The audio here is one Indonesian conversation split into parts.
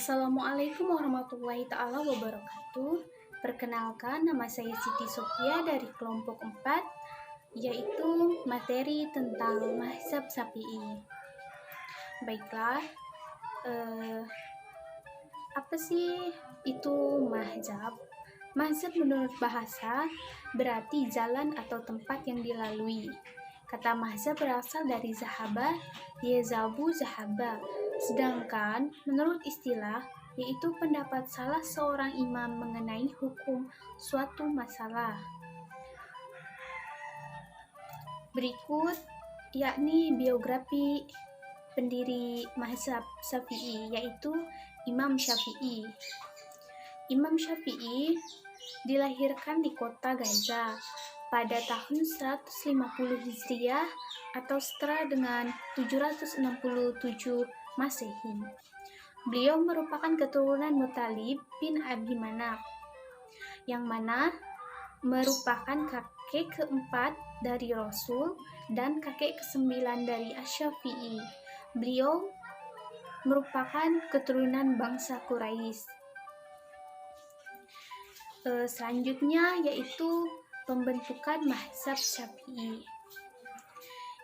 Assalamualaikum warahmatullahi ta'ala wabarakatuh. Perkenalkan, nama saya Siti Sophia dari kelompok 4, yaitu materi tentang mazhab Syafi'i. Baiklah, apa sih itu mazhab? Mazhab menurut bahasa berarti jalan atau tempat yang dilalui. Kata mazhab berasal dari zahaba, yezabu zahaba. Sedangkan menurut istilah, yaitu pendapat salah seorang imam mengenai hukum suatu masalah. Berikut yakni biografi pendiri mazhab Syafi'i, yaitu Imam Syafi'i. Imam Syafi'i dilahirkan di kota Gaza pada tahun 150 Hijriah atau setara dengan 767 Masehi. Beliau merupakan keturunan Muthalib bin Abi Manaf, yang mana merupakan kakek keempat dari Rasul dan kakek kesembilan dari Asy-Syafi'i. Beliau merupakan keturunan bangsa Quraisy. Selanjutnya yaitu pembentukan mazhab Syafi'i.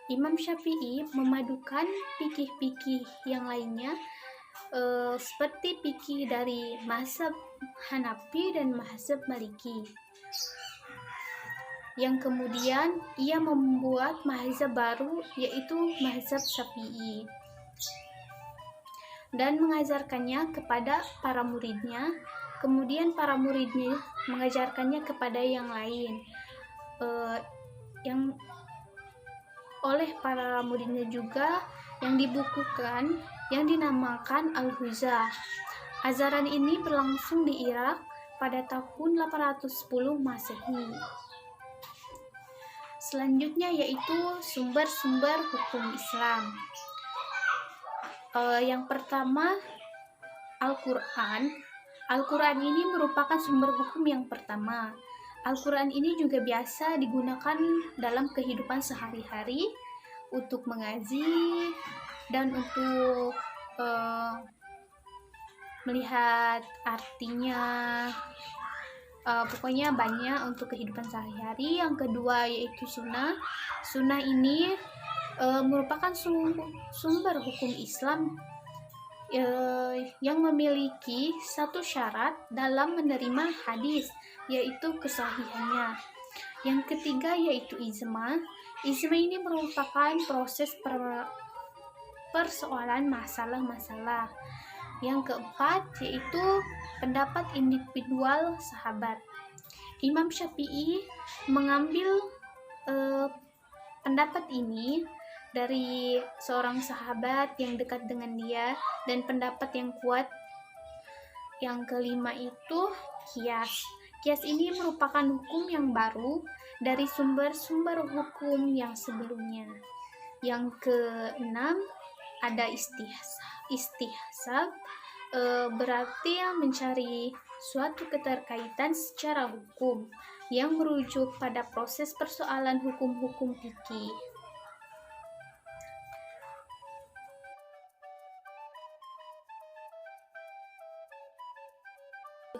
Imam Syafi'i memadukan fikih-fikih yang lainnya seperti fikih dari mazhab Hanafi dan mazhab Maliki, yang kemudian ia membuat mazhab baru yaitu mazhab Syafi'i dan mengajarkannya kepada para muridnya. Kemudian para muridnya mengajarkannya kepada yang lain, yang oleh para muridnya juga yang dibukukan yang dinamakan Al-Hujjah. Ajaran ini berlangsung di Irak pada tahun 810 Masehi. Selanjutnya yaitu sumber-sumber hukum Islam. Yang pertama, Al-Quran. Al-Quran ini merupakan sumber hukum yang pertama. Al-Quran ini juga biasa digunakan dalam kehidupan sehari-hari untuk mengaji dan untuk melihat artinya. Pokoknya banyak untuk kehidupan sehari-hari. Yang kedua yaitu sunnah. Sunnah ini merupakan sumber hukum Islam yang memiliki satu syarat dalam menerima hadis, yaitu kesahihannya. Yang ketiga yaitu ijma. Ijma ini merupakan proses persoalan masalah-masalah. Yang keempat yaitu pendapat individual sahabat. Imam Syafi'i mengambil pendapat ini dari seorang sahabat yang dekat dengan dia dan pendapat yang kuat. Yang kelima itu qiyas. Qiyas ini merupakan hukum yang baru dari sumber-sumber hukum yang sebelumnya. Yang keenam ada istihsab, berarti mencari suatu keterkaitan secara hukum yang merujuk pada proses persoalan hukum-hukum fikih.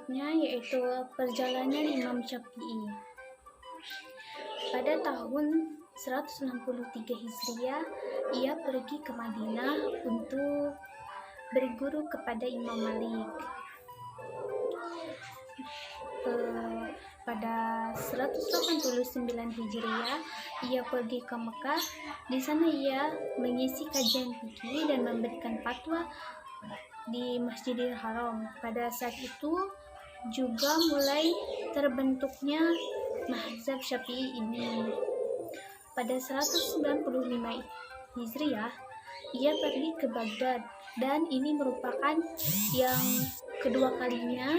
Yaitu perjalanan Imam Syafi'i. Pada tahun 163 Hijriah, ia pergi ke Madinah untuk berguru kepada Imam Malik. Pada 189 Hijriah, ia pergi ke Mekah. Di sana ia mengisi kajian fikih dan memberikan fatwa di Masjidil Haram. Pada saat itu juga mulai terbentuknya mazhab Syafi'i ini. Pada 195 Hijriah, ia pergi ke Baghdad dan ini merupakan yang kedua kalinya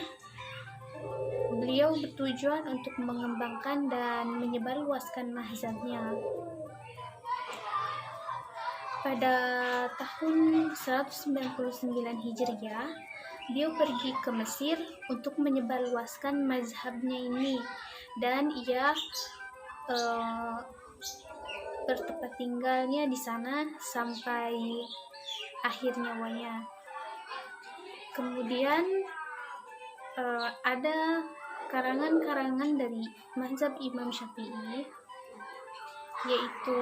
beliau bertujuan untuk mengembangkan dan menyebarluaskan mazhabnya. Pada tahun 199 Hijriah, beliau pergi ke Mesir untuk menyebarluaskan mazhabnya ini dan ia bertempat tinggalnya di sana sampai akhir nyawanya. Kemudian ada karangan-karangan dari mazhab Imam Syafi'i, yaitu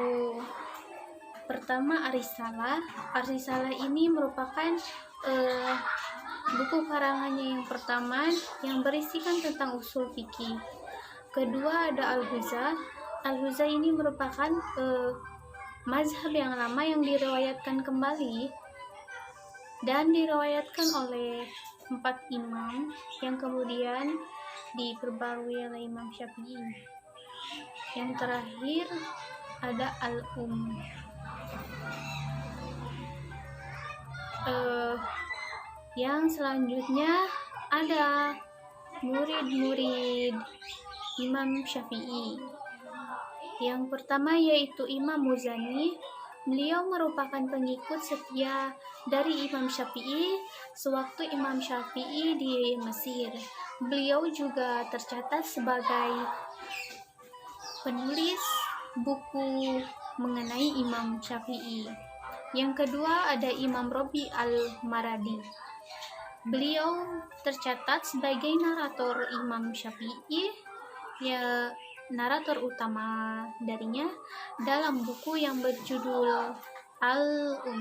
pertama Ar-Risalah. Ar-Risalah ini merupakan buku karangannya yang pertama yang berisikan tentang usul fikih. Kedua ada Al-Huzah. Al-Huzah ini merupakan mazhab yang lama yang diriwayatkan kembali dan diriwayatkan oleh 4 imam yang kemudian diperbarui oleh Imam Syafi'i. Yang terakhir ada yang selanjutnya ada murid-murid Imam Syafi'i. Yang pertama yaitu Imam Muzani. Beliau merupakan pengikut setia dari Imam Syafi'i sewaktu Imam Syafi'i di Mesir. Beliau juga tercatat sebagai penulis buku mengenai Imam Syafi'i. Yang kedua ada Imam Rabi al-Maradi. Beliau tercatat sebagai narator Imam Syafi'i, ya narator utama darinya dalam buku yang berjudul Al-Um.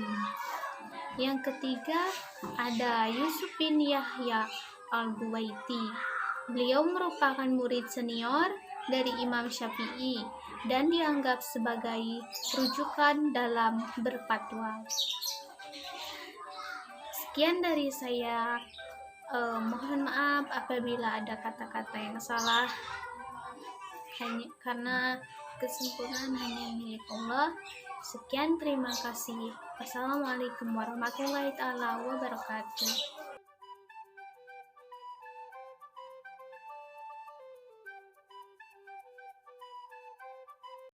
Yang ketiga ada Yusuf bin Yahya al-Buwaiti. Beliau merupakan murid senior dari Imam Syafi'i dan dianggap sebagai rujukan dalam berfatwa. Sekian dari saya. Mohon maaf apabila ada kata-kata yang salah, karena kesempurnaan hanya milik Allah. Sekian, terima kasih. Wassalamualaikum warahmatullahi wabarakatuh.